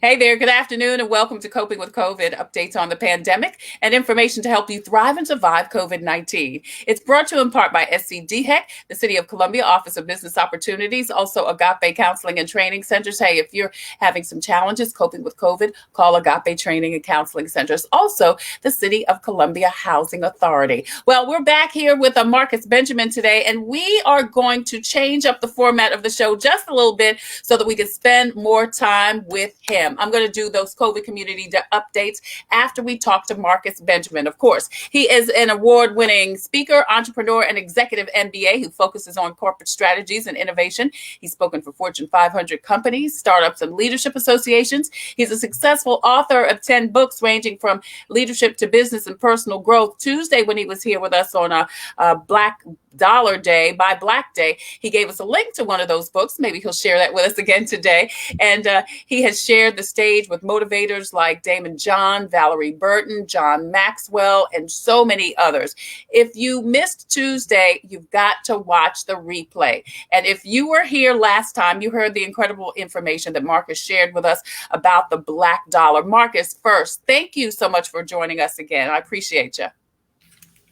Hey there, good afternoon, and welcome to Coping with COVID, updates on the pandemic and information to help you thrive and survive COVID 19. It's brought to you in part by SCDHEC, the City of Columbia Office of Business Opportunities, also Agape Counseling and Training Centers. Hey, if you're having some challenges coping with COVID, call Agape Training and Counseling Centers. Also, the City of Columbia Housing Authority. Well, we're back here with Marcus Benjamin today, and we are going to change up the format of the show just a little bit so that we can spend more time with him. I'm going to do those COVID community updates after we talk to Marcus Benjamin. Of course, he is an award-winning speaker, entrepreneur, and executive MBA who focuses on corporate strategies and innovation. He's spoken for Fortune 500 companies, startups, and leadership associations. He's a successful author of 10 books ranging from leadership to business and personal growth. Tuesday, when he was here with us on a Black Dollar Day by Black Day, he gave us a link to one of those books. Maybe he'll share that with us again today. And he has shared the stage with motivators like Damon John, Valerie Burton, John Maxwell, and so many others. If you missed Tuesday, you've got to watch the replay. And if you were here last time, you heard the incredible information that Marcus shared with us about the Black Dollar. Marcus, first, thank you so much for joining us again. I appreciate you.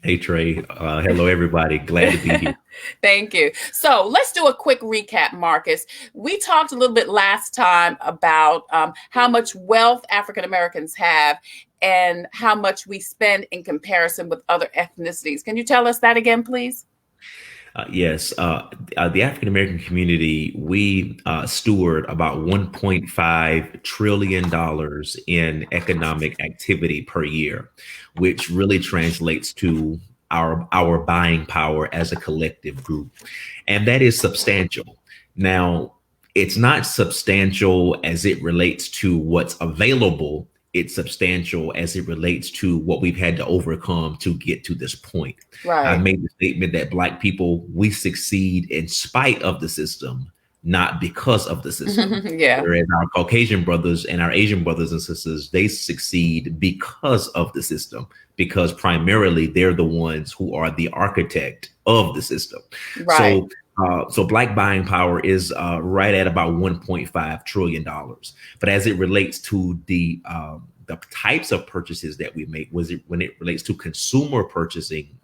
Hey Trey, hello everybody. Glad to be here. Thank you. So let's do a quick recap, Marcus. We talked a little bit last time about how much wealth African Americans have and how much we spend in comparison with other ethnicities. Can you tell us that again, please? Yes, the African American community, we steward about $1.5 trillion in economic activity per year, which really translates to our buying power as a collective group. And that is substantial. Now, it's not substantial as it relates to what's available. It's substantial as it relates to what we've had to overcome to get to this point. I Right. made the statement that Black people, we succeed in spite of the system, not because of the system. Yeah. Whereas our Caucasian brothers and our Asian brothers and sisters, they succeed because of the system, because primarily they're the ones who are the architect of the system. Right. So Black buying power is right at about $1.5 trillion. But as it relates to the types of purchases that we make, when it relates to consumer purchasing,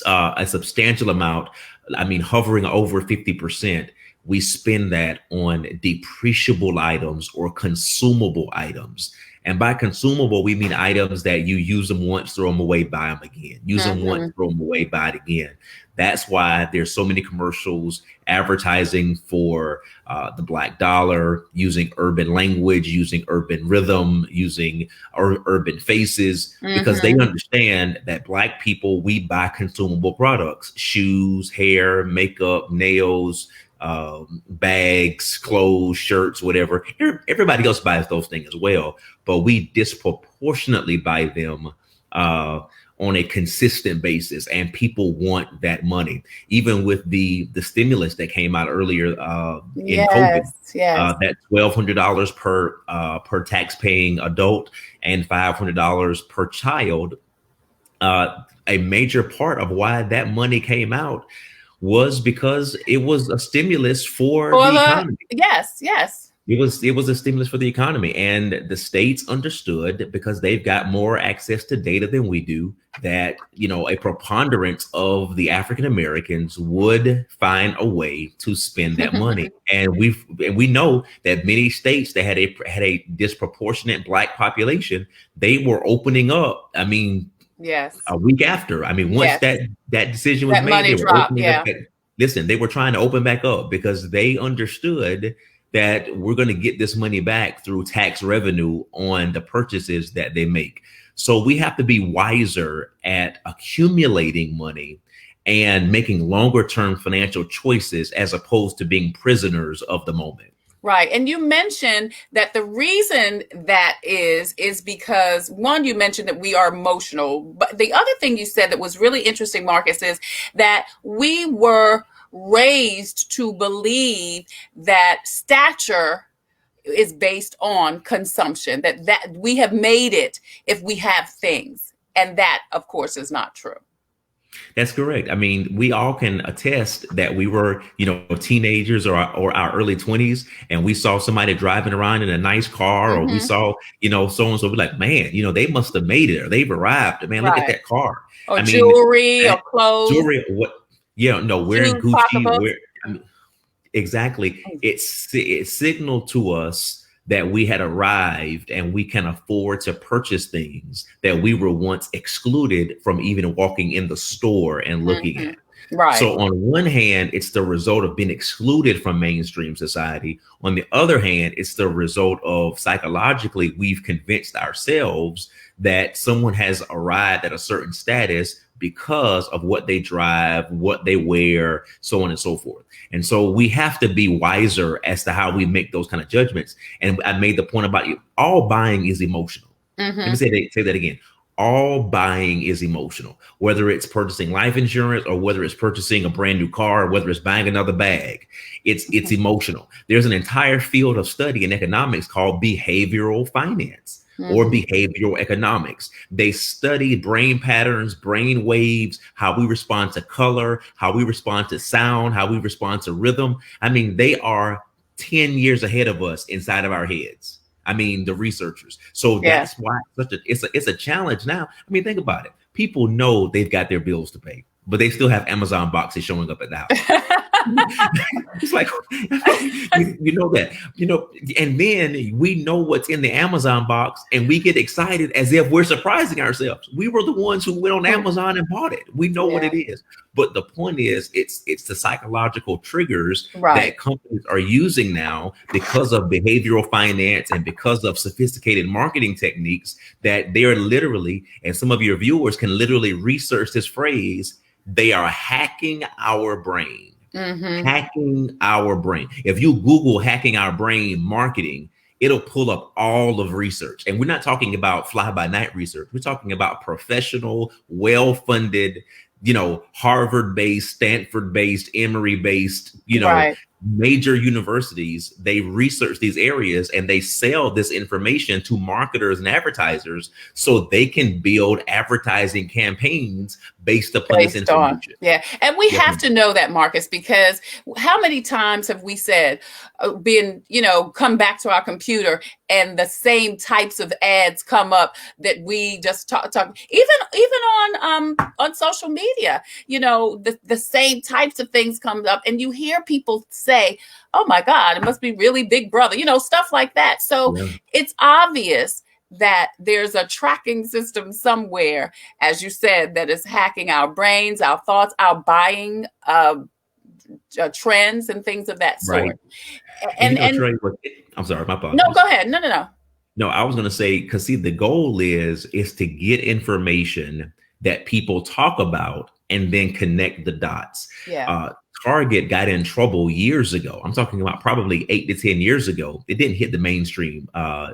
a substantial amount, I mean, hovering over 50%, we spend that on depreciable items or consumable items. And by consumable, we mean items that you use them once, throw them away, buy them again. Use them once, throw them away, buy it again. That's why there's so many commercials advertising for the Black Dollar, using urban language, using urban rhythm, using urban faces, because they understand that Black people, we buy consumable products, shoes, hair, makeup, nails, bags, clothes, shirts, whatever. Everybody else buys those things as well, but we disproportionately buy them on a consistent basis, and people want that money. Even with the stimulus that came out earlier in COVID, Yes. that $1,200 per tax-paying adult and $500 per child. A major part of why that money came out was because it was a stimulus for the economy. Yes. It was a stimulus for the economy, and the states understood, because they've got more access to data than we do, that a preponderance of the African Americans would find a way to spend that money. And we know that many states that had a disproportionate Black population, they were opening up. I mean, Yes. a week after. I mean, once Yes. that decision was That made, money they were drop. opening Yeah. up. Listen, they were trying to open back up because they understood that we're going to get this money back through tax revenue on the purchases that they make. So we have to be wiser at accumulating money and making longer term financial choices as opposed to being prisoners of the moment. Right. And you mentioned that the reason that is because, one, you mentioned that we are emotional. But the other thing you said that was really interesting, Marcus, is that we were raised to believe that stature is based on consumption, that we have made it if we have things. And that, of course, is not true. That's correct. I mean, we all can attest that we were, teenagers or our early 20s, and we saw somebody driving around in a nice car, or we Hmm. saw, so and so. We're like, man, they must have made it, or they've arrived. Man, look at Right. that car. Or I mean, jewelry or that clothes, jewelry, what? Yeah, no, wearing shoes, Gucci, pocketbooks. I mean, exactly. It signaled to us that we had arrived and we can afford to purchase things that we were once excluded from even walking in the store and looking Hmm. at. Right. So on one hand, it's the result of being excluded from mainstream society. On the other hand, it's the result of psychologically, we've convinced ourselves that someone has arrived at a certain status because of what they drive, what they wear, so on and so forth. And so we have to be wiser as to how we make those kind of judgments. And I made the point about all buying is emotional. Let me Hmm. say that again. All buying is emotional, whether it's purchasing life insurance or whether it's purchasing a brand new car or whether it's buying another bag. It's emotional. There's an entire field of study in economics called behavioral finance or Hmm. behavioral economics. They study brain patterns, brain waves, how we respond to color, how we respond to sound, how we respond to rhythm. I mean, they are 10 years ahead of us inside of our heads. I mean, the researchers. So Yeah. that's why it's a challenge now. I mean, think about it. People know they've got their bills to pay, but they still have Amazon boxes showing up at the house. It's like you know that, and then we know what's in the Amazon box, and we get excited as if we're surprising ourselves. We were the ones who went on Amazon and bought it. We know what Yeah. it is. But the point is, it's the psychological triggers Right. that companies are using now because of behavioral finance and because of sophisticated marketing techniques that they're literally, and some of your viewers can literally research this phrase, they are hacking our brain. Hmm. Hacking our brain. If you Google hacking our brain marketing, it'll pull up all of research. And we're not talking about fly by night research. We're talking about professional, well funded, Harvard based, Stanford based, Emory based, Right. major universities. They research these areas and they sell this information to marketers and advertisers so they can build advertising campaigns based upon this Based on, information. yeah. And we Yes, have ma'am. to know that, Marcus, because how many times have we said, being, come back to our computer and the same types of ads come up that we just talk even on social media, the same types of things come up, and you hear people say, oh my God, it must be really Big Brother, stuff like that. So Yeah. it's obvious that there's a tracking system somewhere, as you said, that is hacking our brains, our thoughts, our buying trends, and things of that Right. sort. And And Trey, I'm sorry, my no, apologies. go ahead. No, no, no. No, I was going to say, because see, the goal is to get information that people talk about and then connect the dots. Yeah. Uh, Target got in trouble years ago. I'm talking about probably 8 to 10 years ago. It didn't hit the mainstream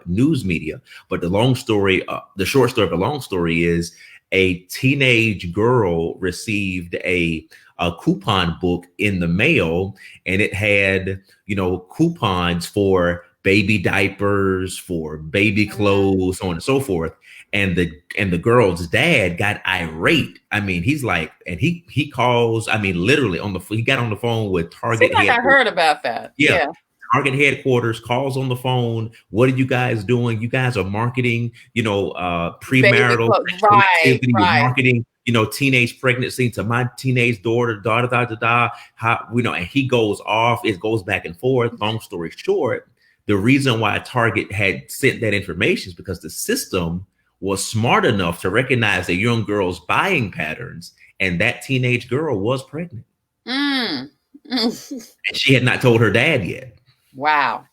news media, but the short story of the long story is a teenage girl received a coupon book in the mail, and it had coupons for baby diapers, for baby clothes, so on and so forth. And the girl's dad got irate. I mean, he's like, and he calls. I mean, literally he got on the phone with Seems Target like I headquarters. heard about that. Yeah, Yeah. Target headquarters calls on the phone. What are you guys doing? You guys are marketing, Baby premarital clothes. sexual Right. activity. You're Right. marketing, teenage pregnancy to my teenage daughter, da da da da da. How, and he goes off. It goes back and forth. Long story short, the reason why Target had sent that information is because the system was smart enough to recognize the young girl's buying patterns, and that teenage girl was pregnant, Mm. and she had not told her dad yet. Wow.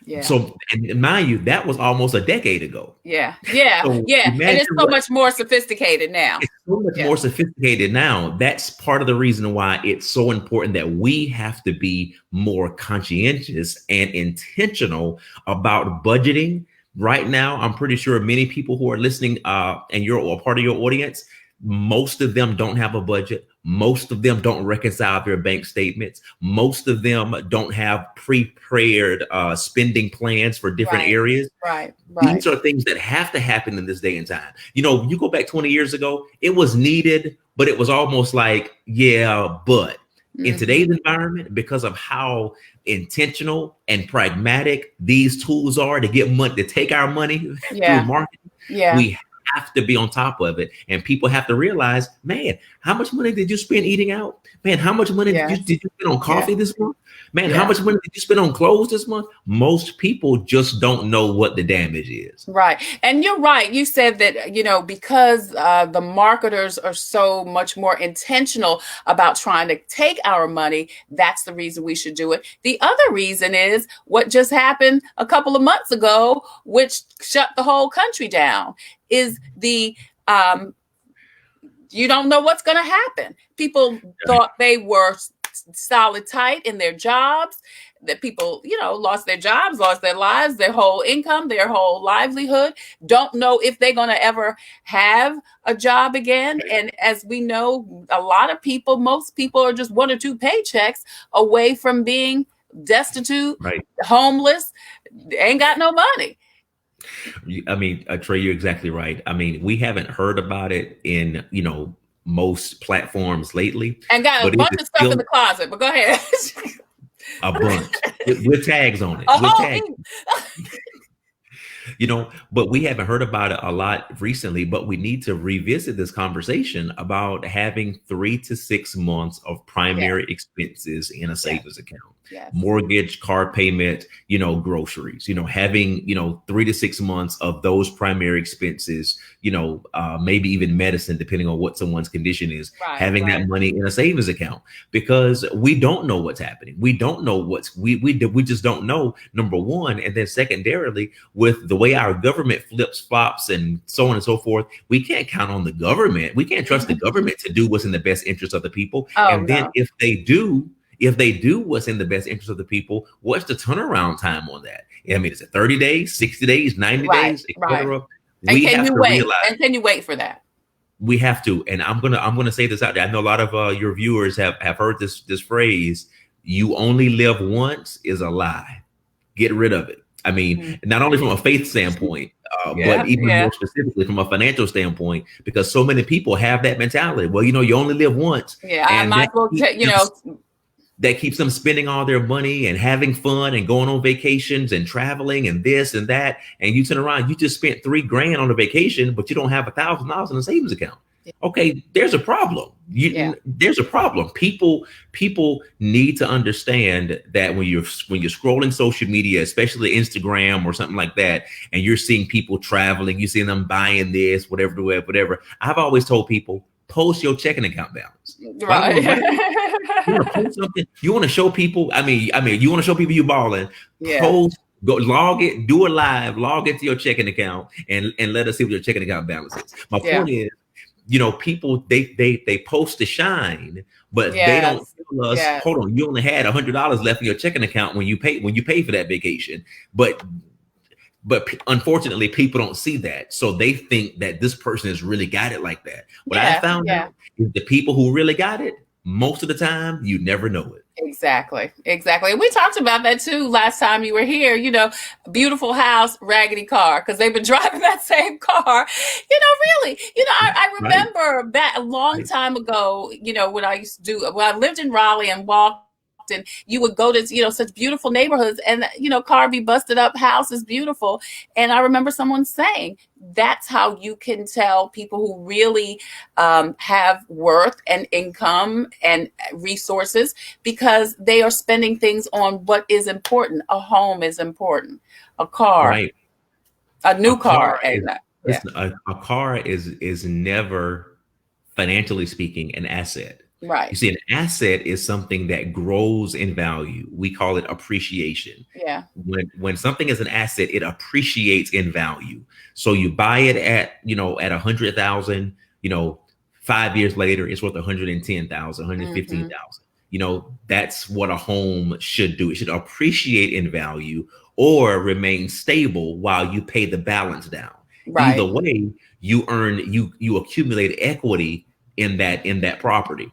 Yeah. So, and mind you, that was almost a decade ago. Yeah. Yeah. So Yeah. And it's imagine so what much more sophisticated now. it's so much Yeah. more sophisticated now. That's part of the reason why it's so important that we have to be more conscientious and intentional about budgeting. Right now, I'm pretty sure many people who are listening and you're a part of your audience, Most of them don't have a budget. Most of them don't reconcile their bank statements. Most of them don't have prepared spending plans for different Right. areas. Right. Right. These are things that have to happen in this day and time. You go back 20 years ago, it was needed, but it was almost like, yeah, but in Hmm. today's environment, because of how intentional and pragmatic these tools are to get money, to take our money through Yeah. marketing, Yeah. we have to be on top of it. And people have to realize, man, how much money did you spend eating out? Man, how much money did you, Yes. did you spend on Yeah. coffee this month? Man, how Yeah. much money did you spend on clothes this month? Most people just don't know what the damage is. Right. And you're right. You said that, because the marketers are so much more intentional about trying to take our money, that's the reason we should do it. The other reason is what just happened a couple of months ago, which shut the whole country down, is um, you don't know what's going to happen. People thought they were solid tight in their jobs, that people, lost their jobs, lost their lives, their whole income, their whole livelihood, don't know if they're going to ever have a job again. And as we know, a lot of people, most people are just one or two paychecks away from being destitute, Right. homeless, ain't got no money. I mean, Trey, you're exactly right. I mean, we haven't heard about it in, most platforms lately, And got a but it bunch is of stuff in still the closet, but go ahead. a bunch with tags on it. A With whole tags. heap. But we haven't heard about it a lot recently, but we need to revisit this conversation about having 3 to 6 months of Yeah. primary expenses in a Yes. savings account. Yes. Mortgage, car payment, groceries, having, 3 to 6 months of those primary expenses, maybe even medicine, depending on what someone's condition is, Right. having Right. that money in a savings account, because we don't know what's happening. We don't know we just don't know, number one. And then secondarily, with the way our government flips, flops, and so on and so forth, we can't count on the government. We can't trust the government to do what's in the best interest of the people. Oh, And then no. if they do what's in the best interest of the people, what's the turnaround time on that? I mean, is it 30 days, 60 days, 90 Right. days, et Right. cetera? And We can have you to wait? realize And can you wait for that? we have to. And I'm gonna say this out there. I know a lot of your viewers have heard this phrase, "You only live once," is a lie. Get rid of it. I mean, not only from a faith standpoint, Yeah. but even Yeah. more specifically from a financial standpoint, because so many people have that mentality. Well, you only live once, Yeah. I and might as well, that keeps them spending all their money and having fun and going on vacations and traveling and this and that. And you turn around, you just spent $3,000 on a vacation, but you don't have $1,000 in a savings account. Okay, there's a problem. Yeah. There's a problem. People need to understand that when you're scrolling social media, especially Instagram or something like that, and you're seeing people traveling, you seeing them buying this, whatever. I've always told people, post your checking account balance. Right. You want to post something? You want to show people? I mean, you want to show people you balling? Yeah. Post, go log it, do it live, log it to your checking account, and let us see what your checking account balance is. My point is, people they post to shine, but they don't Yes. tell us, Yes. hold on, you only had $100 left in your checking account when you pay for that vacation. But unfortunately, people don't see that, so they think that this person has really got it like that. What I found out is the people who really got it, most of the time, you never know it. Exactly. And we talked about that too last time you were here. Beautiful house, raggedy car, because they've been driving that same car. Really. I remember that a long time ago. When I lived in Raleigh and walked. And you would go to, such beautiful neighborhoods, and, car be busted up, house is beautiful. And I remember someone saying that's how you can tell people who really have worth and income and resources, because they are spending things on what is important. A home is important, a car, Right. a new A car. car is, listen, a car is never, financially speaking, an asset. You Right. see, an asset is something that grows in value. We call it appreciation. Yeah. When something is an asset, it appreciates in value. So you buy it at 100,000, 5 years later, it's worth 110,000, 115,000. That's what a home should do. It should appreciate in value or remain stable while you pay the balance down. Either Right. way, you accumulate equity in that property.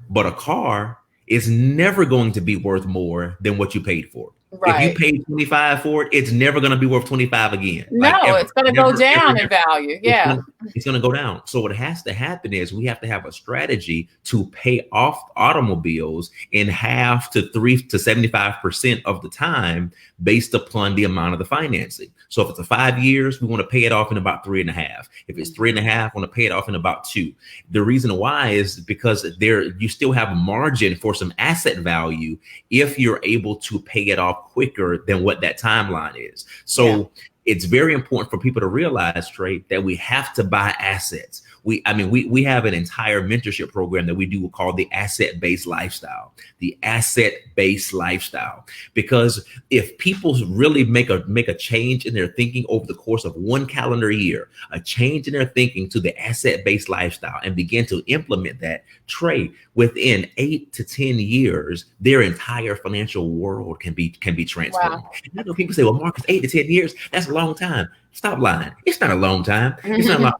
But a car is never going to be worth more than what you paid for it. If you Right. paid 25 for it, it's never going to be worth 25 again. Like No, ever. it's going to go Never, ever, down in never. value. It's Yeah. gonna it's gonna go down. So what has to happen is we have to have a strategy to pay off automobiles in half to 3 to 75% of the time based upon the amount of the financing. So if it's a 5 years, we want to pay it off in about 3.5. If it's three and a Mhm. half, we want to pay it off in about 2. The reason why is because there you still have a margin for some asset value if you're able to pay it off quicker than what that timeline is. Yeah. So it's very important for people to realize, Trey, that we have to buy assets. We have an entire mentorship program that we do called the asset-based lifestyle. The asset-based lifestyle. Because if people really make a change in their thinking over the course of one calendar year, a change in their thinking to the asset-based lifestyle and begin to implement that, Trey, within 8 to 10 years, their entire financial world can be transformed. Wow. And I know people say, well, Marcus, 8 to 10 years, that's a long time. Stop lying. It's not a long time. It's not a long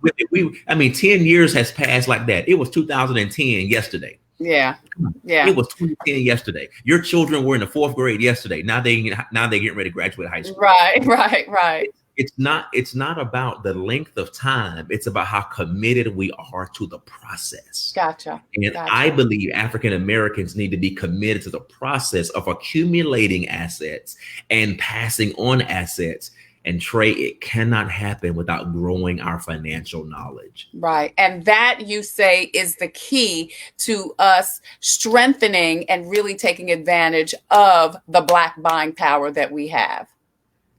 I mean, 10 years has passed like that. It was 2010 yesterday. Yeah. It Yeah. was 2010 yesterday. Your children were in the 4th grade yesterday. Now they getting ready to graduate high school. Right. Right. Right. It's not about the length of time. It's about how committed we are to the process. Gotcha. And I Gotcha. believe African Americans need to be committed to the process of accumulating assets and passing on assets. And Trey, it cannot happen without growing our financial knowledge. Right. And that you say is the key to us strengthening and really taking advantage of the Black buying power that we have.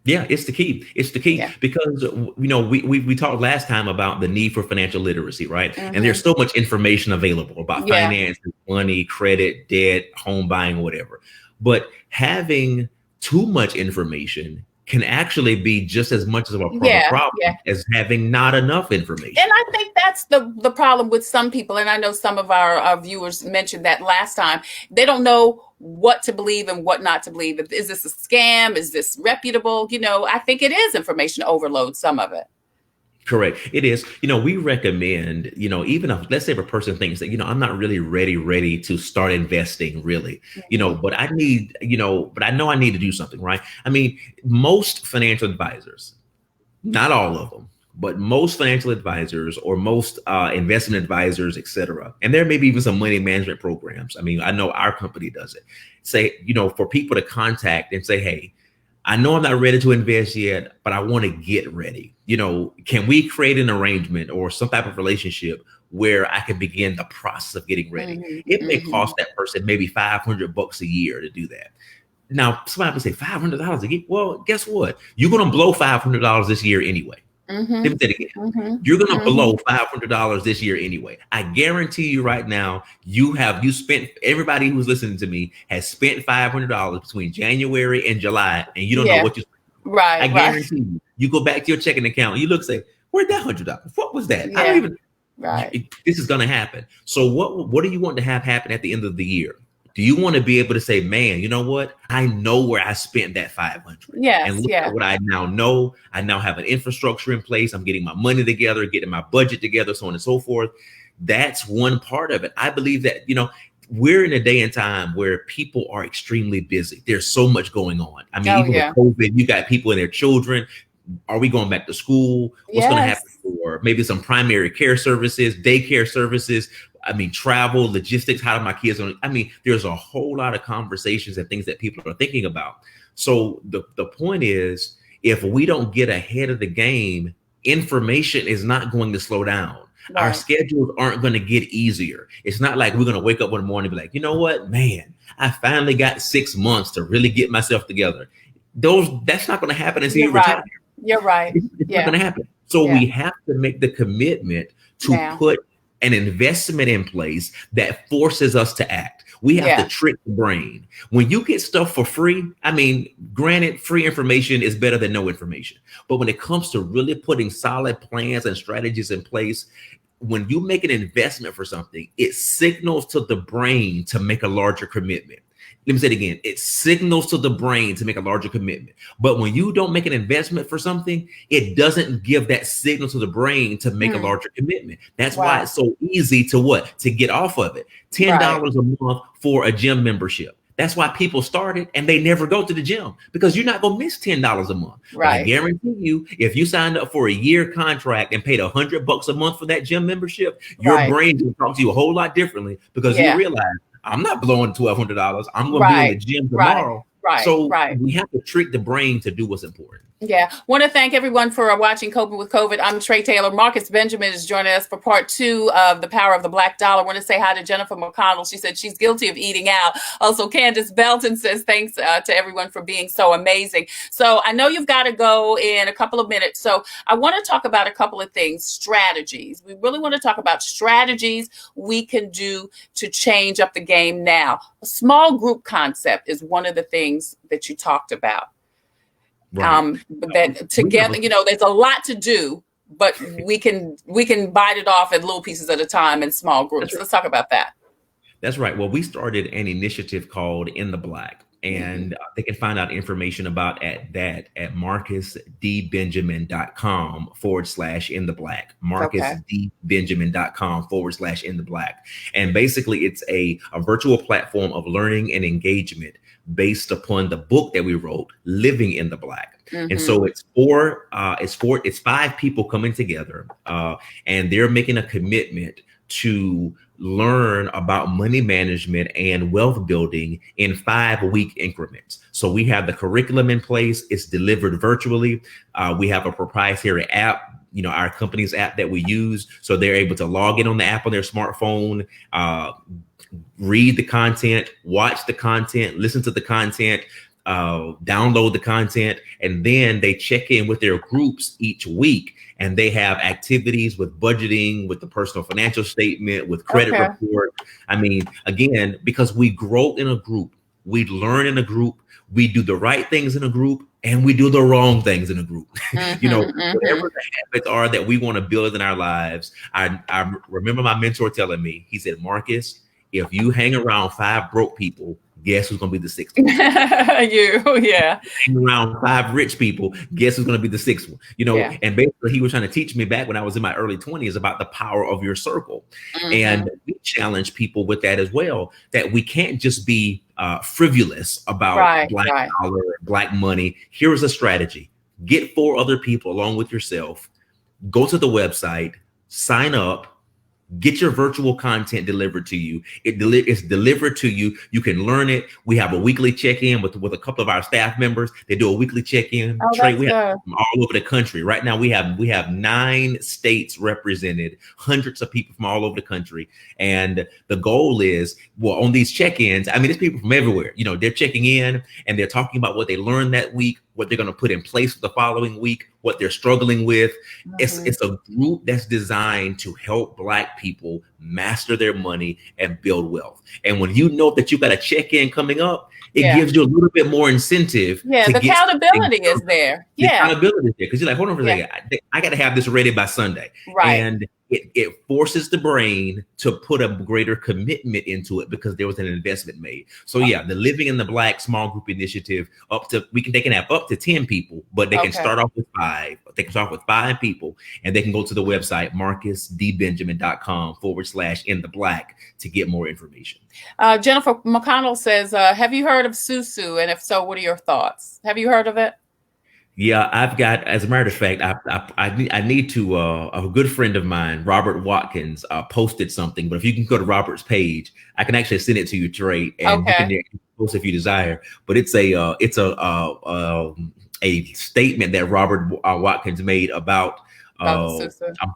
Yeah, it's the key. It's the key Yeah. because we talked last time about the need for financial literacy, right? And Hmm. there's so much information available about Yeah. finance, money, credit, debt, home buying, whatever. But having too much information can actually be just as much of a Yeah. problem Yeah. as having not enough And information. I think that's the problem with some people. And I know some of our viewers mentioned that last time. They don't know what to believe and what not to believe. Is this a scam? Is this reputable? I think it is information overload, some of it. Correct. It is. We recommend, even if, let's say if a person thinks that, I'm not really ready to start investing really, Mhm. but I know I need to do something, right? I mean, most financial advisors, not all of them, but most financial advisors or most investment advisors, et cetera, and there may be even some money management programs. I mean, I know our company does it. Say, for people to contact and say, hey, I know I'm not ready to invest yet, but I want to get ready. Can we create an arrangement or some type of relationship where I can begin the process of getting ready? Mhm. It may Mhm. cost that person maybe $500 a year to do that. Now, somebody would say $500 a year. Well, guess what? You're going to blow $500 this year anyway. Let me Mhm. say it again. Mhm. You're going to Mhm. blow $500 this year anyway. I guarantee you right now, you spent, everybody who's listening to me has spent $500 between January and July, and you don't know Yeah. what you spent. I Right. Right. guarantee you, you go back to your checking account, you look, say, where'd that $100? What was that? I don't Yeah. even, Right. this is going to happen. So what do you want to have happen at the end of the year? Do you want to be able to say, man, you know what? I know where I spent that 500 and Yes. look at Yeah. what I now know. I now have an infrastructure in place. I'm getting my money together, getting my budget together, so on and so forth. That's one part of it. I believe that, we're in a day and time where people are extremely busy. There's so much going on. I mean, Oh even with yeah. COVID, you got people and their children. Are we going back to school? What's going to Yes. happen for maybe some primary care services, daycare services? I mean, travel, logistics. How do my kids? I mean, there's a whole lot of conversations and things that people are thinking about. So the point is, if we don't get ahead of the game, information is not going to slow down. Our Right. schedules aren't going to get easier. It's not like we're going to wake up one morning and be like, you know what, man, I finally got 6 months to really get myself together. That's not going to happen until You're you right. retire. You're right. It's not Yeah. going to happen. So Yeah. we have to make the commitment to Now. put an investment in place that forces us to act. We have to Yeah. trick the brain. When you get stuff for free, I mean, granted, free information is better than no information. But when it comes to really putting solid plans and strategies in place, when you make an investment for something, it signals to the brain to make a larger commitment. Let me say it again. It signals to the brain to make a larger commitment. But when you don't make an investment for something, it doesn't give that signal to the brain to make a larger commitment. That's why Wow. it's so easy to what? To get off of it. Right. $10 a month for a gym membership. That's why people started and they never go to the gym, because you're not going to miss $10 a month. But I Right. guarantee you, if you signed up for a year contract and paid $100 a month for that gym membership, your Right. brain will talk to you a whole lot differently, because you Yeah. realize I'm not blowing $1,200. I'm going to be in the Right. gym Right. tomorrow. Right. So Right. we have to trick the brain to do what's important. Yeah. Want to thank everyone for watching Coping with COVID. I'm Tre Tailor. Marcus Benjamin is joining us for part 2 of The Power of the Black Dollar. I want to say hi to Jennifer McConnell. She said she's guilty of eating out. Also, Candace Belton says thanks to everyone for being so amazing. So I know you've got to go in a couple of minutes. So I want to talk about a couple of things, strategies. We really want to talk about strategies we can do to change up the game now. A small group concept is one of the things that you talked about. Right. That together, there's a lot to do, but we can bite it off at little pieces at a time in small groups. Right. Let's talk about that. That's right. Well, we started an initiative called In the Black, and they can find out information about at marcusdbenjamin.com/in the black. marcusdbenjamin.com/in the black. And basically, it's a virtual platform of learning and engagement based upon the book that we wrote, Living in the Black. And so it's 5 people coming together, and they're making a commitment to learn about money management and wealth building in 5-week increments. So we have the curriculum in place. It's delivered virtually. We have a proprietary app, our company's app that we use. So they're able to log in on the app on their smartphone, read the content, watch the content, listen to the content, download the content, and then they check in with their groups each week, and they have activities with budgeting, with the personal financial statement, with credit report. I mean, again, because we grow in a group, we learn in a group, we do the right things in a group, and we do the wrong things in a group. Whatever the habits are that we want to build in our lives. I remember my mentor telling me, he said, Marcus, if you hang around 5 broke people, guess who's going to be the 6th one? Hang around 5 rich people, guess who's going to be the 6th one? And basically he was trying to teach me back when I was in my early 20s about the power of your circle. And we challenge people with that as well, that we can't just be frivolous about black dollar, black money. Here's a strategy. Get 4 other people along with yourself, go to the website, sign up, get your virtual content delivered to you. It's delivered to you. You can learn it. We have a weekly check-in with a couple of our staff members. They do a weekly check-in. Trey, we have from all over the country. Right now, we have 9 states represented, hundreds of people from all over the country. And the goal is, well, on these check-ins, I mean, there's people from everywhere. They're checking in and they're talking about what they learned that week, what they're going to put in place for the following week, what they're struggling with. It's a group that's designed to help Black people master their money and build wealth. And when you know that you got a check-in coming up, it gives you a little bit more incentive. The accountability is there. The accountability is there, because you're like, hold on for a second. I got to have this ready by Sunday. And it forces the brain to put a greater commitment into it because there was an investment made. So the Living in the Black small group initiative, they can have up to 10 people, but they can start off with 5. They can start with 5 people, and they can go to the website marcusdbenjamin.com/in the black to get more information. Jennifer McConnell says, have you heard of Susu? And if so, what are your thoughts? Have you heard of it? Yeah, I've got, as a matter of fact, I need to, a good friend of mine, Robert Watkins, posted something, but if you can go to Robert's page, I can actually send it to you, Trey, and you can post if you desire. But it's a statement that Robert Watkins made about I'm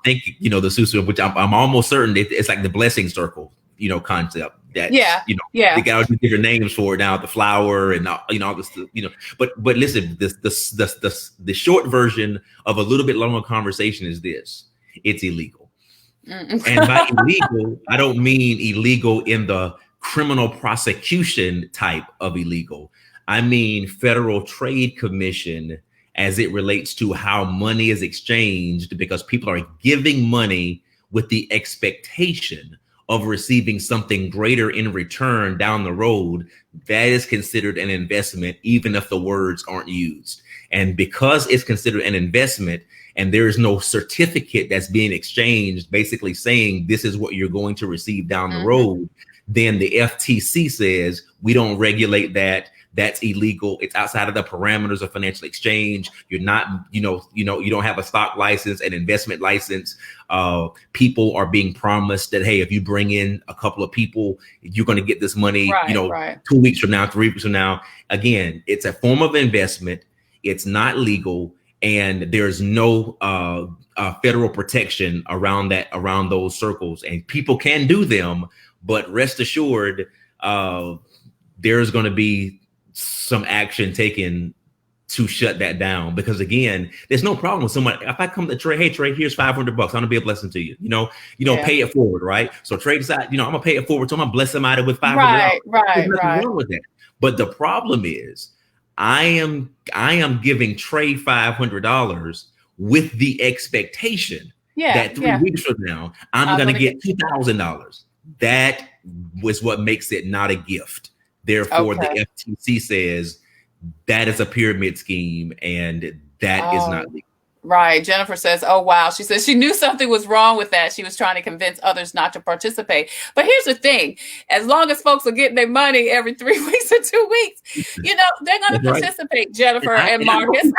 thinking, the Susu, which I'm almost certain it's like the blessing circle, concept that, they got all these different names for it now, the flower and all this, but listen, the short version of a little bit longer conversation is this: it's illegal. And by illegal, I don't mean illegal in the criminal prosecution type of illegal. I mean Federal Trade Commission as it relates to how money is exchanged, because people are giving money with the expectation of receiving something greater in return down the road, that is considered an investment, even if the words aren't used. And because it's considered an investment and there is no certificate that's being exchanged, basically saying this is what you're going to receive down the road, then the FTC says we don't regulate that. That's illegal. It's outside of the parameters of financial exchange. You're not, you don't have a stock license, an investment license. People are being promised that, hey, if you bring in a couple of people, you're going to get this money, 2 weeks from now, 3 weeks from now. Again, it's a form of investment. It's not legal. And there's no federal protection around those circles. And people can do them, but rest assured, there's going to be some action taken to shut that down, because again, there's no problem with someone. If I come to Trey, hey Trey, here's $500, I'm gonna be a blessing to you. Pay it forward, right? So Trey decide, I'm gonna pay it forward, so I'm gonna bless somebody with $500. There's nothing wrong with that. But the problem is, I am giving Trey $500 with the expectation that 3 weeks from now I'm gonna get $2,000. That was what makes it not a gift. Therefore, the FTC says that is a pyramid scheme, and that is not legal. Right. Jennifer says, oh, wow. She says she knew something was wrong with that. She was trying to convince others not to participate. But here's the thing. As long as folks are getting their money every 3 weeks or 2 weeks, they're going to participate, Jennifer and Marcus.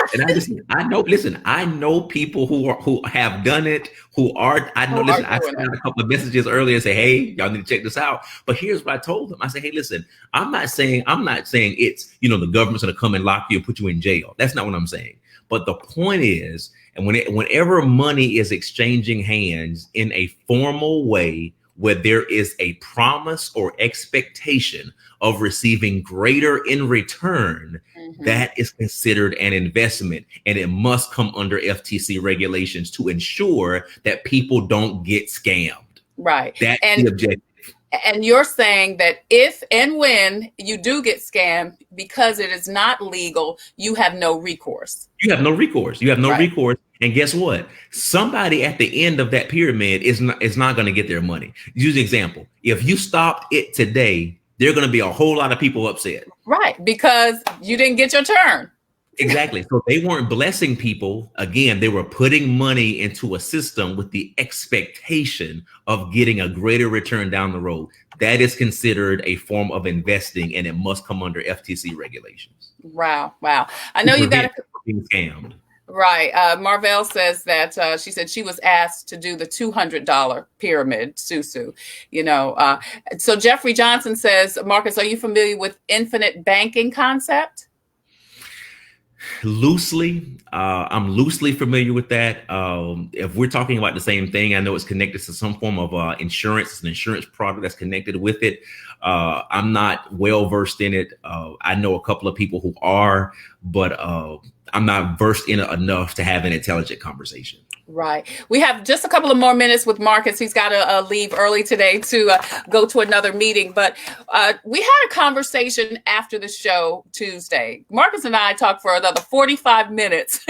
I know people who have done it, I sent out a couple of messages earlier and say, hey, y'all need to check this out. But here's what I told them. I said, hey, listen, I'm not saying it's, the government's going to come and lock you and put you in jail. That's not what I'm saying. But the point is, and whenever money is exchanging hands in a formal way where there is a promise or expectation of receiving greater in return, that is considered an investment, and it must come under FTC regulations to ensure that people don't get scammed. Right. That's the objective. And you're saying that if and when you do get scammed, because it is not legal, you have no recourse. You have no recourse. Recourse. And guess what? Somebody at the end of that pyramid is not going to get their money. Use an example. If you stopped it today, there are going to be a whole lot of people upset. Right. Because you didn't get your turn. Exactly. So they weren't blessing people. Again, they were putting money into a system with the expectation of getting a greater return down the road. That is considered a form of investing, and it must come under FTC regulations. Wow. I know you got being scammed. Right. Marvell says that she said she was asked to do the $200 pyramid, Susu. So Jeffrey Johnson says, Marcus, are you familiar with infinite banking concept? Loosely, I'm loosely familiar with that. If we're talking about the same thing, I know it's connected to some form of insurance. It's an insurance product that's connected with it. I'm not well versed in it. I know a couple of people who are, but I'm not versed in it enough to have an intelligent conversation. Right. We have just a couple of more minutes with Marcus. He's got to leave early today to go to another meeting. But we had a conversation after the show Tuesday. Marcus and I talked for another 45 minutes,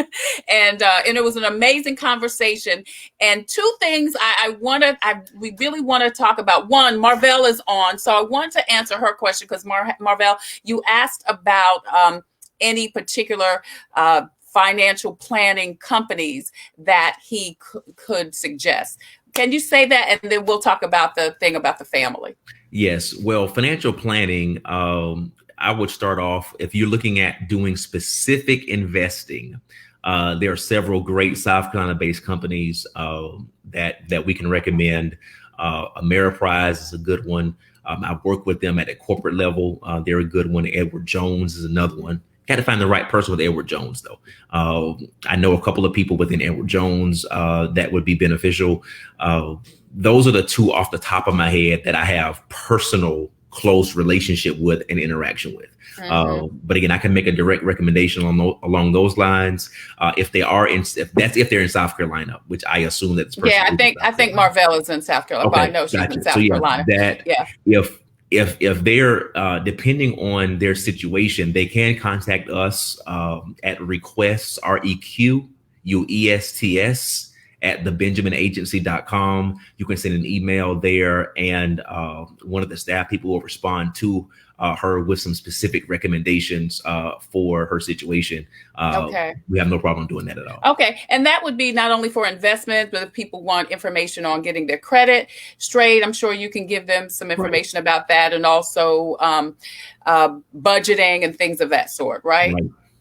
and it was an amazing conversation. And two things we really want to talk about. One, Marvell is on, so I want to answer her question because Marvell, you asked about any particular financial planning companies that he could suggest. Can you say that? And then we'll talk about the thing about the family. Yes. Well, financial planning, I would start off, if you're looking at doing specific investing, there are several great South Carolina-based companies that we can recommend. Ameriprise is a good one. I've worked with them at a corporate level. They're a good one. Edward Jones is another one. Got to find the right person with Edward Jones, though. I know a couple of people within Edward Jones that would be beneficial. Those are the two off the top of my head that I have personal, close relationship with and interaction with. But again, I can make a direct recommendation along those lines if they're in South Carolina, which I assume that's. Yeah, I think Marvell is in South Carolina. Okay, but I know she's in South Carolina. If they're depending on their situation, they can contact us at requests, REQUESTS at thebenjaminagency.com. You can send an email there, and one of the staff people will respond to her with some specific recommendations for her situation. Okay. We have no problem doing that at all. Okay. And that would be not only for investment, but if people want information on getting their credit straight, I'm sure you can give them some information about that, and also budgeting and things of that sort, right?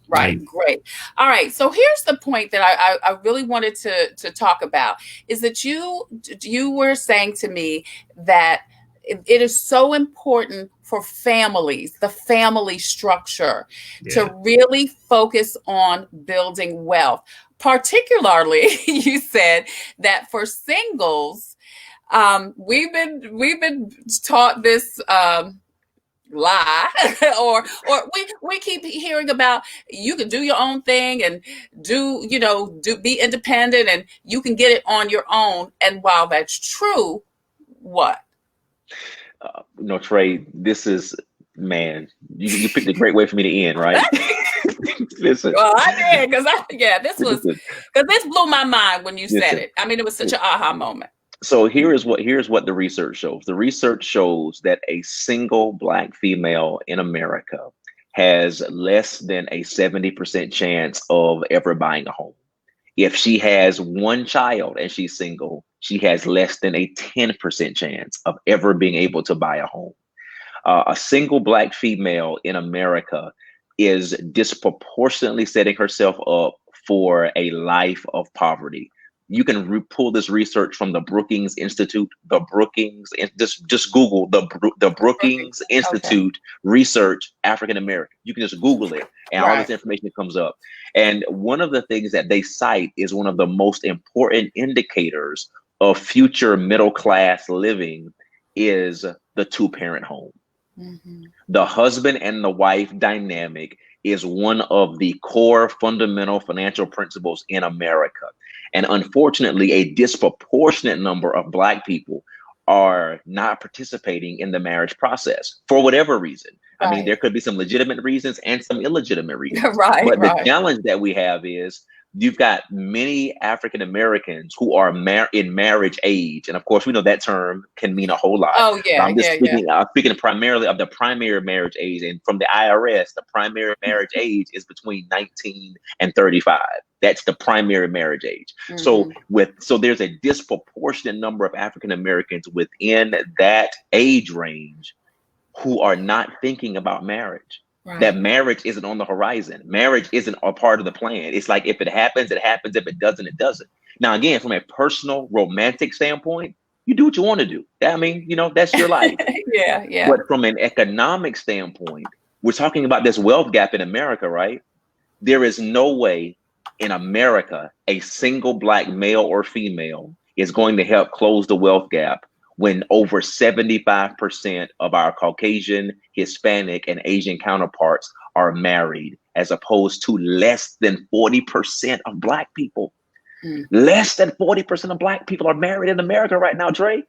Right. Great. All right. So here's the point that I really wanted to talk about, is that you were saying to me that it is so important for families, the family structure, to really focus on building wealth. Particularly, you said that for singles, we've been taught this lie or we keep hearing about, you can do your own thing and do be independent and you can get it on your own. And while that's true, what? Trey, this is, man, you picked a great way for me to end, right? Listen. Well, I did, because this blew my mind when you said it. I mean, it was such an aha moment. So here's what the research shows. The research shows that a single Black female in America has less than a 70% chance of ever buying a home. If she has one child and she's single, she has less than a 10% chance of ever being able to buy a home. A single Black female in America is disproportionately setting herself up for a life of poverty. You can pull this research from the Brookings Institute. Just Google the Brookings Institute research African American. You can just Google it, and all this information comes up. And one of the things that they cite is one of the most important indicators of future middle class living is the two-parent home. Mm-hmm. The husband and the wife dynamic is one of the core fundamental financial principles in America. And unfortunately, a disproportionate number of Black people are not participating in the marriage process for whatever reason. I mean, there could be some legitimate reasons and some illegitimate reasons. But the challenge that we have is you've got many African Americans who are in marriage age. And of course, we know that term can mean a whole lot. Oh, yeah. I'm speaking primarily of the primary marriage age. And from the IRS, the primary marriage age is between 19 and 35. That's the primary marriage age. Mm-hmm. So there's a disproportionate number of African Americans within that age range who are not thinking about marriage. That marriage isn't on the horizon. Marriage isn't a part of the plan. It's like, if it happens, it happens. If it doesn't, it doesn't. Now, again, from a personal romantic standpoint, you do what you want to do. I mean, that's your life. Yeah. But from an economic standpoint, we're talking about this wealth gap in America, right? There is no way in America a single Black male or female is going to help close the wealth gap when over 75% of our Caucasian, Hispanic, and Asian counterparts are married, as opposed to less than 40% of Black people. Less than 40% of Black people are married in America right now, Trey.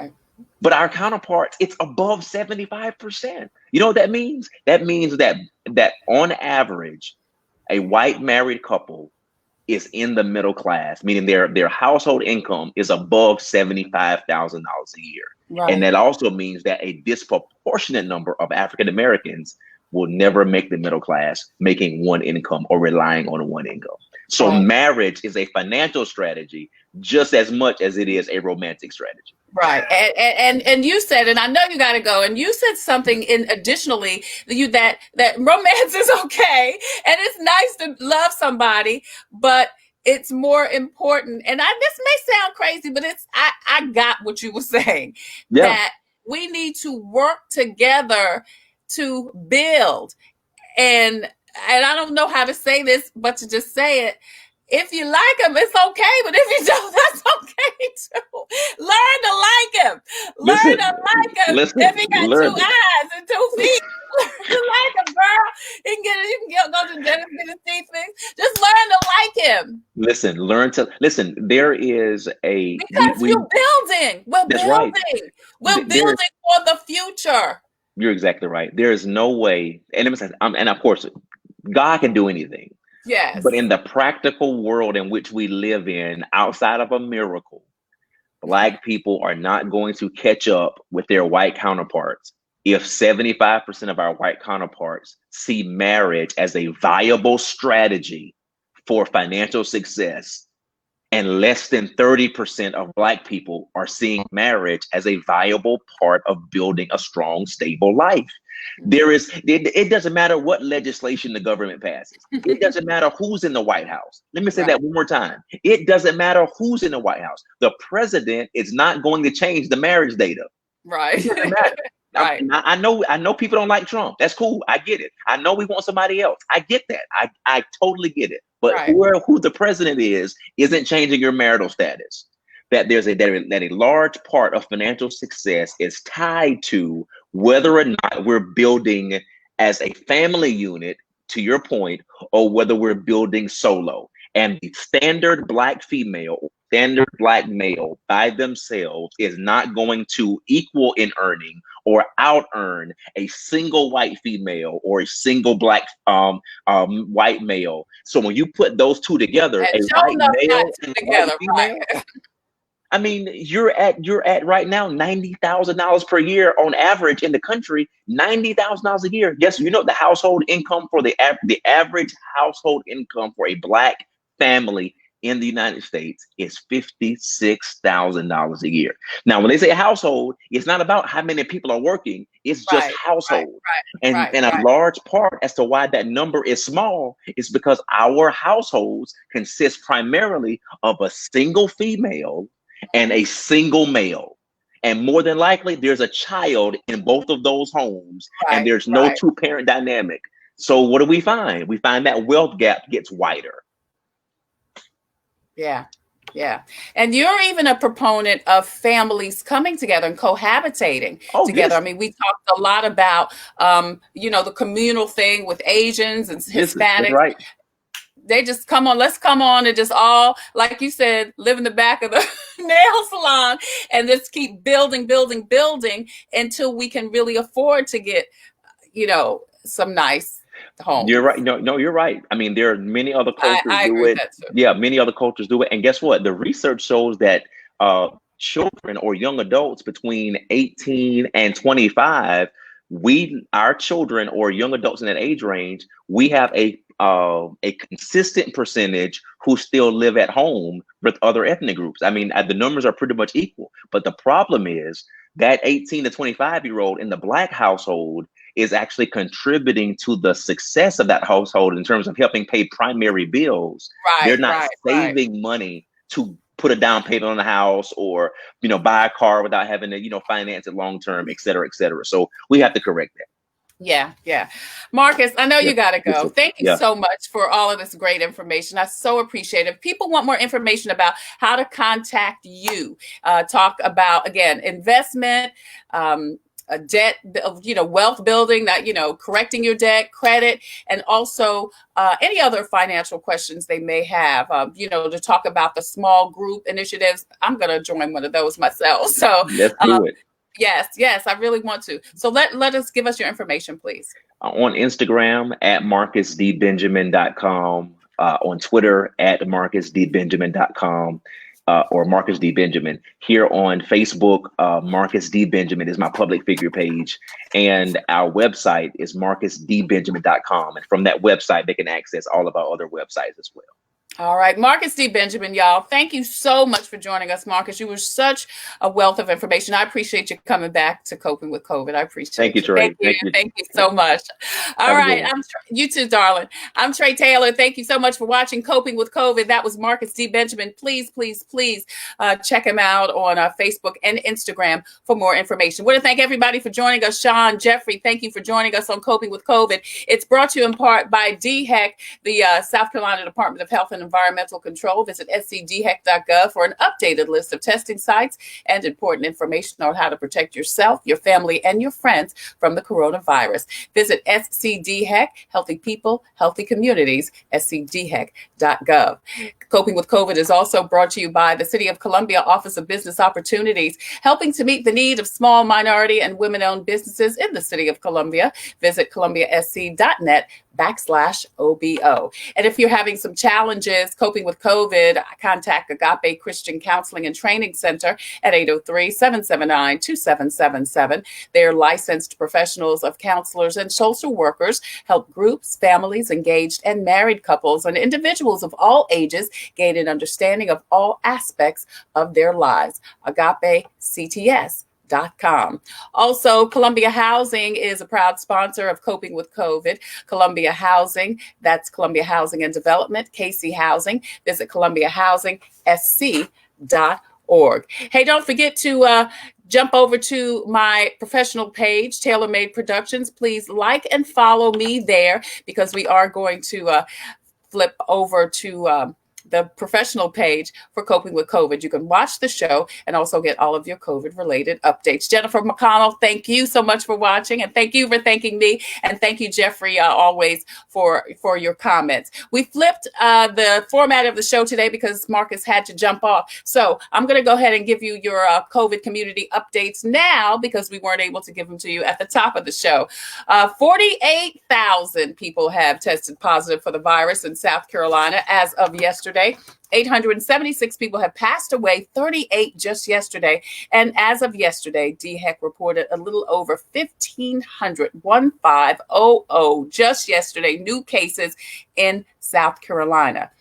Right. But our counterparts, it's above 75%. You know what that means? That means that on average, a white married couple is in the middle class, meaning their household income is above $75,000 a year. Right. And that also means that a disproportionate number of African Americans will never make the middle class, making one income or relying on one income. So marriage is a financial strategy just as much as it is a romantic strategy. Right. And you said, and I know you got to go, and you said something additionally that romance is okay. And it's nice to love somebody, but it's more important. And this may sound crazy, but I got what you were saying, that we need to work together to build. And I don't know how to say this, but to just say it. If you like him, it's okay. But if you don't, that's okay too. Learn to like him. Learn to like him. If he got two eyes and 2 feet, learn to like him, girl. You can go to Dennis get his teeth fixed. Just learn to like him. Listen. There is because we're building. We're building. Right. We're building for the future. You're exactly right. There is no way, and of course, God can do anything. But Yes. in the practical world in which we live in, outside of a miracle, Black people are not going to catch up with their white counterparts if 75% of our white counterparts see marriage as a viable strategy for financial success, and less than 30% of Black people are seeing marriage as a viable part of building a strong, stable life. It doesn't matter what legislation the government passes. It doesn't matter who's in the White House. Let me say Right. that one more time. It doesn't matter who's in the White House. The president is not going to change the marriage data. Right. It doesn't matter. Right. I know people don't like Trump. That's cool. I get it. I know we want somebody else. I get that. I totally get it. But Right. who the president isn't changing your marital status. That that a large part of financial success is tied to whether or not we're building as a family unit, to your point, or whether we're building solo. And the standard Black female, standard Black male by themselves is not going to equal in earning or out earn a single white female or a single Black white male. So when you put those two together, And a show white enough not male two and a white together. female, Right. I mean, you're at right now $90,000 per year on average in the country. $90,000 a year. Yes, you know the household income for the average household income for a Black family in the United States is $56,000 a year. Now, when they say household, it's not about how many people are working. It's just Right. household. Right. And a large part as to why that number is small is because our households consist primarily of a single female and a single male. And more than likely, there's a child in both of those homes, and Right. there's no two-parent dynamic. So what do we find? We find that wealth gap gets wider. Yeah. Yeah. And you're even a proponent of families coming together and cohabitating together. Yes. I mean, we talked a lot about, the communal thing with Asians and That's Hispanics. right. They just let's come on and just all, like you said, live in the back of the nail salon and just keep building until we can really afford to get, some nice homes. You're right. No, you're right. I mean, there are many other cultures I do agree it. with that too. Yeah, many other cultures do it. And guess what? The research shows that children or young adults between 18 and 25, our children or young adults in that age range, we have a consistent percentage who still live at home with other ethnic groups. I mean, the numbers are pretty much equal. But the problem is that 18 to 25-year-old in the Black household is actually contributing to the success of that household in terms of helping pay primary bills. They're not saving money to put a down payment on the house or, buy a car without having to, finance it long term, et cetera, et cetera. So we have to correct that. Yeah. Marcus, I know you got to go. Thank you Yeah. so much for all of this great information. I so appreciate it. If people want more information about how to contact you, talk about, again, investment, debt, wealth building, that, correcting your debt, credit, and also any other financial questions they may have, to talk about the small group initiatives. I'm going to join one of those myself. So let's do it. Yes, I really want to. So let us give us your information, please. On Instagram at marcusdbenjamin.com, on Twitter at marcusdbenjamin.com. Or Marcus D. Benjamin. Here on Facebook, Marcus D. Benjamin is my public figure page. And our website is marcusdbenjamin.com. And from that website, they can access all of our other websites as well. All right. Marcus D. Benjamin, y'all. Thank you so much for joining us, Marcus. You were such a wealth of information. I appreciate you coming back to Coping with COVID. I appreciate Thank you, Tre. Thank you so much. All right. You too, darling. I'm Tre Tailor. Thank you so much for watching Coping with COVID. That was Marcus D. Benjamin. Please check him out on Facebook and Instagram for more information. I want to thank everybody for joining us. Sean, Jeffrey, thank you for joining us on Coping with COVID. It's brought to you in part by DHEC, the South Carolina Department of Health and Environmental Control. Visit scdhec.gov for an updated list of testing sites and important information on how to protect yourself, your family, and your friends from the coronavirus. Visit SCDHEC, Healthy People, Healthy Communities, scdhec.gov. Coping with COVID is also brought to you by the City of Columbia Office of Business Opportunities, helping to meet the need of small, minority, and women-owned businesses in the City of Columbia. Visit columbiasc.net /OBO. And if you're having some challenges coping with COVID, contact Agape Christian Counseling and Training Center at 803-779-2777. They're licensed professionals of counselors and social workers, help groups, families, engaged and married couples, and individuals of all ages gain an understanding of all aspects of their lives. AgapeCTS.com. Also, Columbia Housing is a proud sponsor of Coping with COVID. Columbia Housing, that's Columbia Housing and Development, KC Housing. Visit columbiahousing.sc.org. Hey, don't forget to jump over to my professional page, Tailor Made Productions. Please like and follow me there, because we are going to flip over to the professional page for Coping with COVID. You can watch the show and also get all of your COVID-related updates. Jennifer McConnell, thank you so much for watching, and thank you for thanking me, and thank you, Jeffrey, always for your comments. We flipped the format of the show today because Marcus had to jump off. So I'm going to go ahead and give you your COVID community updates now, because we weren't able to give them to you at the top of the show. 48,000 people have tested positive for the virus in South Carolina as of yesterday. 876 people have passed away, 38 just yesterday. And as of yesterday, DHEC reported a little over 1,500, 1500, just yesterday, new cases in South Carolina.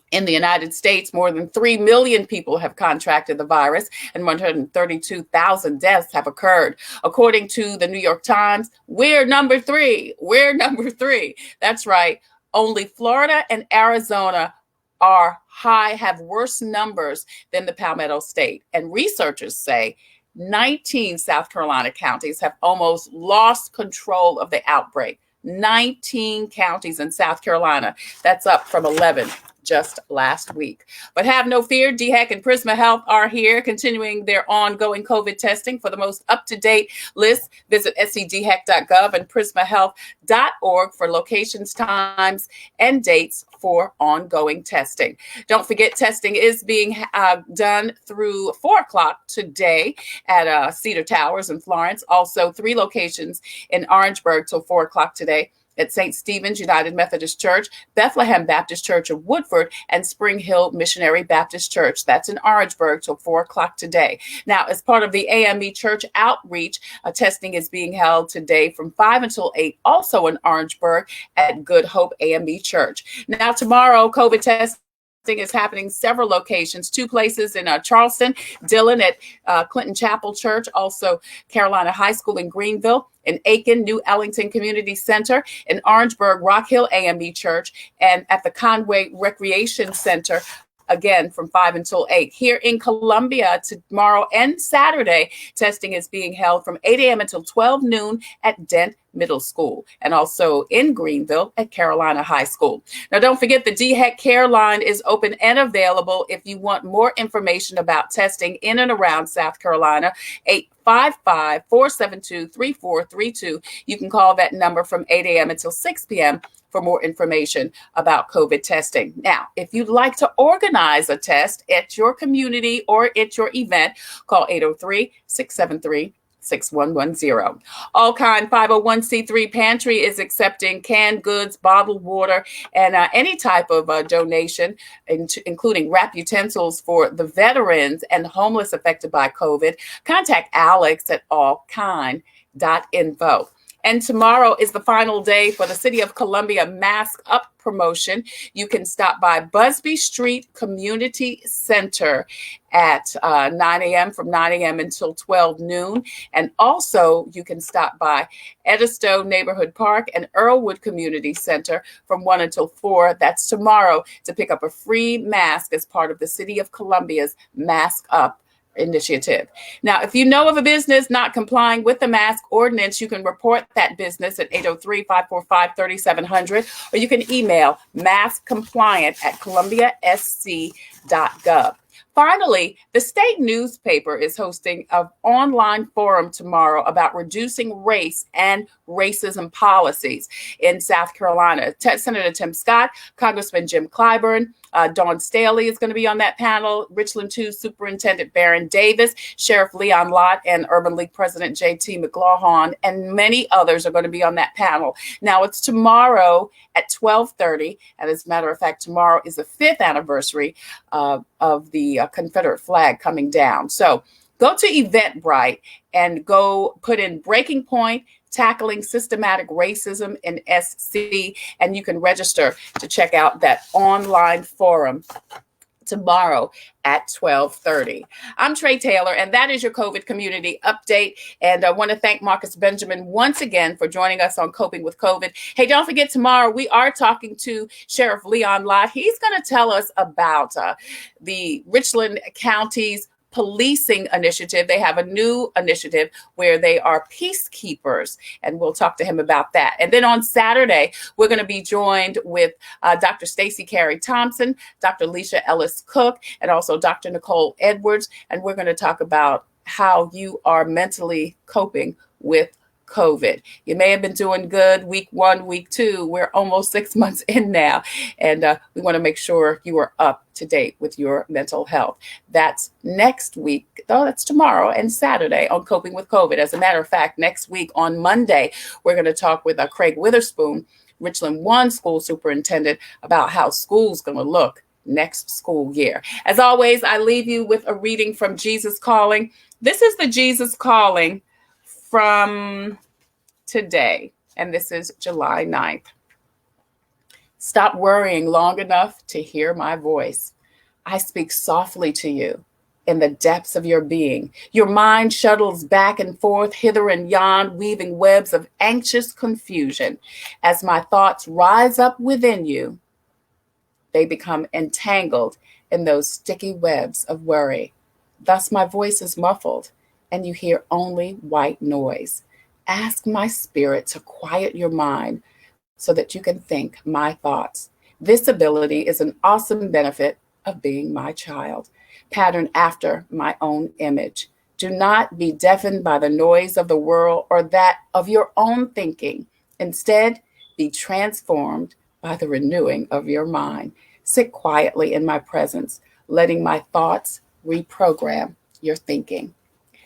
In the United States, more than 3 million people have contracted the virus, and 132,000 deaths have occurred. According to the New York Times, we're number three. We're number three. That's right. Only Florida and Arizona have worse numbers than the Palmetto State. And researchers say 19 South Carolina counties have almost lost control of the outbreak. 19 counties in South Carolina. That's up from 11 just last week. But have no fear, DHEC and Prisma Health are here, continuing their ongoing COVID testing. For the most up-to-date list, visit scdhec.gov and prismahealth.org for locations, times, and dates for ongoing testing. Don't forget, testing is being done through 4 o'clock today at Cedar Towers in Florence. Also, 3 locations in Orangeburg till 4 o'clock today at St. Stephen's United Methodist Church, Bethlehem Baptist Church of Woodford, and Spring Hill Missionary Baptist Church. That's in Orangeburg till 4 o'clock today. Now, as part of the AME Church outreach, testing is being held today from 5 until 8, also in Orangeburg at Good Hope AME Church. Now, tomorrow, COVID testing is happening several locations, 2 places in Charleston, Dillon at Clinton Chapel Church, also Carolina High School in Greenville, in Aiken, New Ellington Community Center, in Orangeburg, Rock Hill AME Church, and at the Conway Recreation Center, again from 5 until 8. Here in Columbia, tomorrow and Saturday, testing is being held from 8 a.m. until 12 noon at Dent Middle School, and also in Greenville at Carolina High School. Now, don't forget, the DHEC Care Line is open and available if you want more information about testing in and around South Carolina. 855-472-3432. You can call that number from 8 a.m. until 6 p.m. for more information about COVID testing. Now, if you'd like to organize a test at your community or at your event, call 803-673-6110. All Kind 501c3 Pantry is accepting canned goods, bottled water, and any type of donation, including wrap utensils for the veterans and homeless affected by COVID. Contact Alex at allkind.info. And tomorrow is the final day for the City of Columbia Mask Up promotion. You can stop by Busby Street Community Center at 9 a.m. from 9 a.m. until 12 noon. And also you can stop by Edisto Neighborhood Park and Earlwood Community Center from 1 until 4. That's tomorrow, to pick up a free mask as part of the City of Columbia's Mask Up initiative. Now, if you know of a business not complying with the mask ordinance, you can report that business at 803-545-3700, or you can email maskcompliant@columbiasc.gov. Finally, the state newspaper is hosting an online forum tomorrow about reducing race and racism policies in South Carolina. Senator Tim Scott, Congressman Jim Clyburn, Dawn Staley is going to be on that panel. Richland 2 Superintendent Baron Davis, Sheriff Leon Lott, and Urban League President J.T. McLaughlin, and many others are going to be on that panel. Now, it's tomorrow at 12:30, and as a matter of fact, tomorrow is the 5th anniversary of the Confederate flag coming down. So go to Eventbrite and go put in Breaking Point, Tackling Systematic Racism in SC, and you can register to check out that online forum tomorrow at 12:30. I'm Tre Tailor, and that is your COVID community update. And I want to thank Marcus Benjamin once again for joining us on Coping with COVID. Hey, don't forget, tomorrow we are talking to Sheriff Leon Lott. He's going to tell us about the Richland County's policing initiative. They have a new initiative where they are peacekeepers, and we'll talk to him about that. And then on Saturday, we're going to be joined with Dr. Stacey Carey Thompson, Dr. Leisha Ellis Cook, and also Dr. Nicole Edwards. And we're going to talk about how you are mentally coping with COVID. You may have been doing good week 1, week 2. We're almost 6 months in now, and we want to make sure you are up to date with your mental health. That's next week. Oh, that's tomorrow and Saturday on Coping with COVID. As a matter of fact, next week on Monday, we're going to talk with Craig Witherspoon, Richland 1 school superintendent, about how school's going to look next school year. As always, I leave you with a reading from Jesus Calling. This is the Jesus Calling from today, and this is July 9th. Stop worrying long enough to hear my voice. I speak softly to you in the depths of your being. Your mind shuttles back and forth, hither and yon, weaving webs of anxious confusion. As my thoughts rise up within you, they become entangled in those sticky webs of worry. Thus my voice is muffled, and you hear only white noise. Ask my spirit to quiet your mind so that you can think my thoughts. This ability is an awesome benefit of being my child, patterned after my own image. Do not be deafened by the noise of the world or that of your own thinking. Instead, be transformed by the renewing of your mind. Sit quietly in my presence, letting my thoughts reprogram your thinking.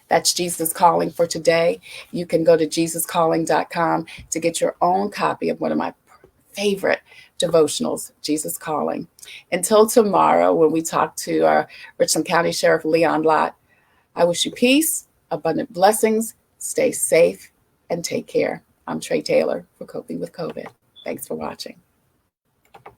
That's Jesus Calling for today. You can go to JesusCalling.com to get your own copy of one of my favorite devotionals, Jesus Calling. Until tomorrow, when we talk to our Richland County Sheriff Leon Lott, I wish you peace, abundant blessings, stay safe, and take care. I'm Tre Tailor for Coping with COVID. Thanks for watching.